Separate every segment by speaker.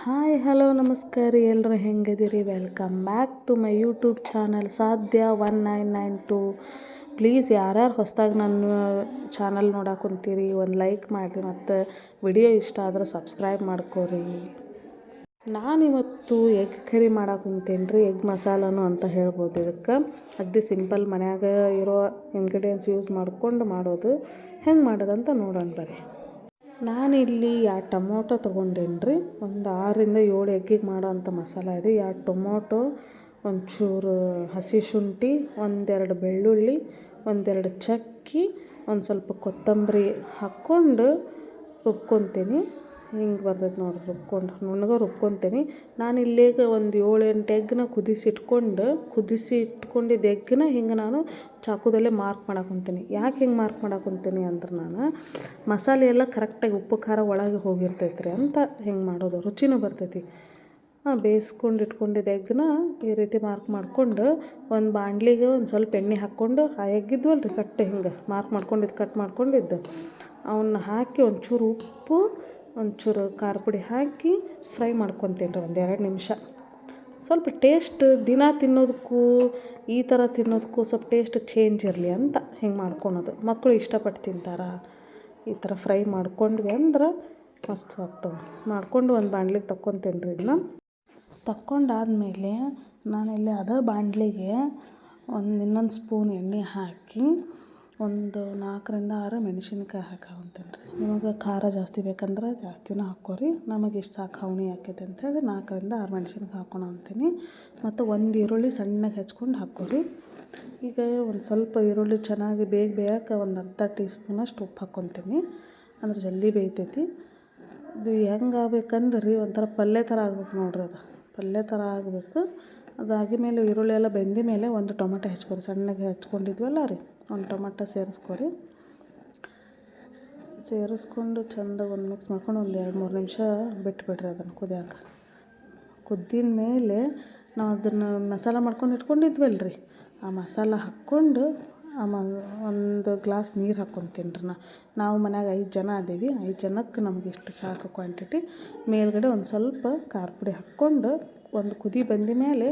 Speaker 1: Hi hello ನಮಸ್ಕಾರ ರೀ, ಎಲ್ಲರೂ ಹೆಂಗದಿರಿ? Welcome back to my YouTube channel Sadhya 1992. Please ಯಾರ್ಯಾರು ಹೊಸ್ದಾಗಿ ನನ್ನ ಚಾನಲ್ ನೋಡಾಕೊಂತೀರಿ ಒಂದು ಲೈಕ್ ಮಾಡಿರಿ, ಮತ್ತು ವಿಡಿಯೋ ಇಷ್ಟ ಆದ್ರೆ ಸಬ್ಸ್ಕ್ರೈಬ್ ಮಾಡ್ಕೋರಿ. ನಾನಿವತ್ತು ಎಗ್ ಕರಿ ಮಾಡಾಕುಂತೇನೆ ರೀ. ಎಗ್ ಮಸಾಲನು ಅಂತ ಹೇಳ್ಬೋದು. ಇದಕ್ಕೆ ಅಗ್ದಿ ಸಿಂಪಲ್ ಮನ್ಯಾಗ ಇರೋ ಇಂಗ್ರೀಡಿಯೆಂಟ್ಸ್ ಯೂಸ್ ಮಾಡ್ಕೊಂಡು ಮಾಡೋದು. ಹೆಂಗೆ ಮಾಡೋದಂತ ನೋಡೋಣ ಬರ್ರಿ. ನಾನಿಲ್ಲಿ 2 ಟೊಮೊಟೊ ತೊಗೊಂಡೇನಿ ರೀ. ಒಂದು 6ರಿಂದ 7 ಎಗ್ಗಿಗೆ ಮಾಡೋ ಅಂಥ ಮಸಾಲ ಇದೆ. 2 ಟೊಮೊಟೊ, ಒಂಚೂರು ಹಸಿ ಶುಂಠಿ, 1-2 ಬೆಳ್ಳುಳ್ಳಿ, 1-2 ಚಕ್ಕಿ, ಒಂದು ಸ್ವಲ್ಪ ಕೊತ್ತಂಬರಿ ಹಾಕ್ಕೊಂಡು ರುಬ್ಕೊತೀನಿ. ಹಿಂಗೆ ಬರ್ತೈತೆ ನೋಡಿರಿ. ರುಬ್ಕೊಂಡು ನುಣ್ಣಗೆ ರುಬ್ಕೊತೀನಿ. ನಾನು ಇಲ್ಲಿಗೆ ಒಂದು 7-8 ಎಗ್ಗನ್ನ ಕುದಿಸಿ ಇಟ್ಕೊಂಡಿದ್ದ ಎಗ್ಗನ್ನ ಹಿಂಗೆ ನಾನು ಚಾಕುದಲ್ಲೇ ಮಾರ್ಕ್ ಮಾಡಾಕೊಂತೀನಿ. ಯಾಕೆ ಹಿಂಗೆ ಮಾರ್ಕ್ ಮಾಡಾಕೊಂತೀನಿ ಅಂದ್ರೆ ನಾನು ಮಸಾಲೆ ಎಲ್ಲ ಕರೆಕ್ಟಾಗಿ ಉಪ್ಪು ಖಾರ ಒಳಗೆ ಹೋಗಿರ್ತೈತೆ ರೀ ಅಂತ ಹಿಂಗೆ ಮಾಡೋದು. ರುಚಿನೂ ಬರ್ತೈತಿ. ಬೇಯಿಸ್ಕೊಂಡು ಇಟ್ಕೊಂಡಿದ್ದ ಎಗ್ಗನ್ನ ಈ ರೀತಿ ಮಾರ್ಕ್ ಮಾಡಿಕೊಂಡು ಒಂದು ಬಾಣಲಿಗೆ ಒಂದು ಸ್ವಲ್ಪ ಎಣ್ಣೆ ಹಾಕ್ಕೊಂಡು ಆ ಎಗ್ಗಿದ್ವಲ್ಲ ರೀ ಹಿಂಗೆ ಮಾರ್ಕ್ ಮಾಡ್ಕೊಂಡಿದ್ದು ಅವನ್ನ ಹಾಕಿ ಒಂಚೂರು ಉಪ್ಪು, ಒಂಚೂರು ಖಾರ ಪುಡಿ ಹಾಕಿ ಫ್ರೈ ಮಾಡ್ಕೊತೀನಿ ರೀ 1-2 ನಿಮಿಷ. ಸ್ವಲ್ಪ ಟೇಸ್ಟ್ ದಿನ ತಿನ್ನೋದಕ್ಕೂ ಈ ಥರ ತಿನ್ನೋದಕ್ಕೂ ಸ್ವಲ್ಪ ಟೇಸ್ಟ್ ಚೇಂಜ್ ಇರಲಿ ಅಂತ ಹಿಂಗೆ ಮಾಡ್ಕೊಳೋದು. ಮಕ್ಕಳು ಇಷ್ಟಪಟ್ಟು ತಿಂತಾರೆ. ಈ ಥರ ಫ್ರೈ ಮಾಡ್ಕೊಂಡ್ವಿ ಅಂದ್ರೆ ಮಸ್ತ್ ಆಗ್ತವೆ. ಮಾಡ್ಕೊಂಡು ಒಂದು ಬಾಣಲಿಗೆ ತಕ್ಕೊತೀನಿ ರೀ. ಇದನ್ನ ತಕ್ಕೊಂಡಾದ್ಮೇಲೆ ನಾನಿಲ್ಲಿ ಅದೇ ಬಾಣಲಿಗೆ ಇನ್ನೊಂದು ಸ್ಪೂನ್ ಎಣ್ಣೆ ಹಾಕಿ ಒಂದು 4-6 ಮೆಣಸಿನ್ಕಾಯಿ ಹಾಕೊಂತೀನಿ ರೀ. ನಿಮಗೆ ಖಾರ ಜಾಸ್ತಿ ಬೇಕಂದ್ರೆ ಜಾಸ್ತಿನೂ ಹಾಕ್ಕೋರಿ. ನಮಗೆ ಇಷ್ಟು ಸಾಕು ಹವಣಿ ಆಕೈತೆ ಅಂಥೇಳಿ 4-6 ಮೆಣಸಿನ್ಕಾಯಿ ಹಾಕ್ಕೊಂಡು ಅಂತೀನಿ. ಮತ್ತು 1 ಈರುಳ್ಳಿ ಸಣ್ಣಗೆ ಹೆಚ್ಕೊಂಡು ಹಾಕ್ಕೋರಿ. ಈಗ ಒಂದು ಸ್ವಲ್ಪ ಈರುಳ್ಳಿ ಚೆನ್ನಾಗಿ ಬೇಯಕ್ಕೆ ಒಂದು ಅರ್ಧ ಟೀ ಸ್ಪೂನಷ್ಟು ಉಪ್ಪು ಹಾಕ್ಕೊತೀನಿ. ಅಂದ್ರೆ ಜಲ್ದಿ ಬೇಯ್ತೈತಿ. ಇದು ಹೆಂಗೆ ಆಗ್ಬೇಕಂದ್ರೆ ರೀ ಒಂಥರ ಪಲ್ಯ ಥರ ಆಗ್ಬೇಕು ನೋಡ್ರಿ. ಅದು ಪಲ್ಯ ಥರ ಆಗಬೇಕು. ಅದಾಗಿ ಮೇಲೆ ಈರುಳ್ಳಿ ಎಲ್ಲ ಬೆಂದ ಮೇಲೆ 1 ಟೊಮೆಟೊ ಹೆಚ್ಕೊರಿ. ಸಣ್ಣಗೆ ಹೆಚ್ಕೊಂಡಿದ್ವಲ್ಲ ರೀ, 1 ಟೊಮೆಟೊ ಸೇರಿಸ್ಕೊಂಡು ಚೆಂದ ಒಂದು ಮಿಕ್ಸ್ ಮಾಡ್ಕೊಂಡು ಒಂದು 2-3 ನಿಮಿಷ ಬಿಟ್ಬಿಡ್ರಿ ಅದನ್ನು ಕುದಿಯೋಕೆ. ಕುದ್ದಿದ ಮೇಲೆ ನಾವು ಅದನ್ನು ಮಸಾಲ ಮಾಡ್ಕೊಂಡು ಇಟ್ಕೊಂಡಿದ್ವಲ್ಲ ರೀ, ಆ ಮಸಾಲ ಹಾಕ್ಕೊಂಡು ಒಂದು ಗ್ಲಾಸ್ ನೀರು ಹಾಕ್ಕೊತೀನಿ ರೀ. ನಾವು ಮನ್ಯಾಗ 5 ಜನ ಅದೀವಿ. 5 ಜನಕ್ಕೆ ನಮಗೆ ಇಷ್ಟು ಸಾಕು ಕ್ವಾಂಟಿಟಿ. ಮೇಲ್ಗಡೆ ಒಂದು ಸ್ವಲ್ಪ ಖಾರ ಪುಡಿ ಹಾಕ್ಕೊಂಡು ಒಂದು ಕುದಿ ಬಂದ ಮೇಲೆ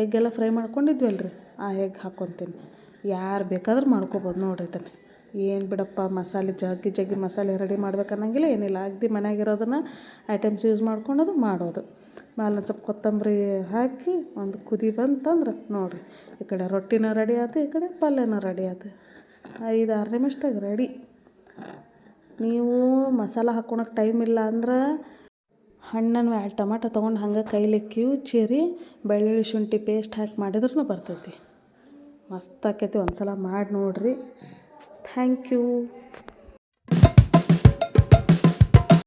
Speaker 1: ಎಗ್ಗೆಲ್ಲ ಫ್ರೈ ಮಾಡ್ಕೊಂಡಿದ್ವಲ್ಲ ರೀ, ಆ ಎಗ್ ಹಾಕ್ಕೊತೀನಿ. ಯಾರು ಬೇಕಾದ್ರೂ ಮಾಡ್ಕೊಬೋದು ನೋಡಿರಿ ಇದನ್ನು. ಏನು ಬಿಡಪ್ಪ ಮಸಾಲೆ ಜಗ್ಗಿ ಮಸಾಲೆ ರೆಡಿ ಮಾಡ್ಬೇಕು ಅನ್ನಂಗಿಲ್ಲ, ಏನಿಲ್ಲ. ಅಗದಿ ಮನ್ಯಾಗಿರೋದನ್ನು ಐಟಮ್ಸ್ ಯೂಸ್ ಮಾಡ್ಕೊಳೋದು ಮಾಡೋದು. ಮೇಲೆ ಒಂದು ಸ್ವಲ್ಪ ಕೊತ್ತಂಬರಿ ಹಾಕಿ ಒಂದು ಕುದಿ ಬಂತಂದ್ರೆ ನೋಡಿರಿ, ಈ ಕಡೆ ರೊಟ್ಟಿನೂ ರೆಡಿ ಆಯ್ತು, ಈ ಕಡೆ ಪಲ್ಯನೂ ರೆಡಿ ಆಯ್ತು. 5-6 ನಿಮಿಷದಾಗ ರೆಡಿ. ನೀವು ಮಸಾಲ ಹಾಕ್ಕೊಳಕ್ಕೆ ಟೈಮ್ ಇಲ್ಲ ಅಂದ್ರೆ ಹಣ್ಣನ್ನು 2 ಟೊಮೆಟೊ ತೊಗೊಂಡು ಹಂಗೆ ಕೈಲಿ ಕಿವುಚಿರಿ ಬೆಳ್ಳುಳ್ಳಿ ಶುಂಠಿ ಪೇಸ್ಟ್ ಹಾಕಿ ಮಾಡಿದ್ರೂ ಬರ್ತೈತಿ. ಮಸ್ತ್ ಆಕೈತಿ. ಒಂದು ಸಲ ಮಾಡಿ ನೋಡಿರಿ. Thank you.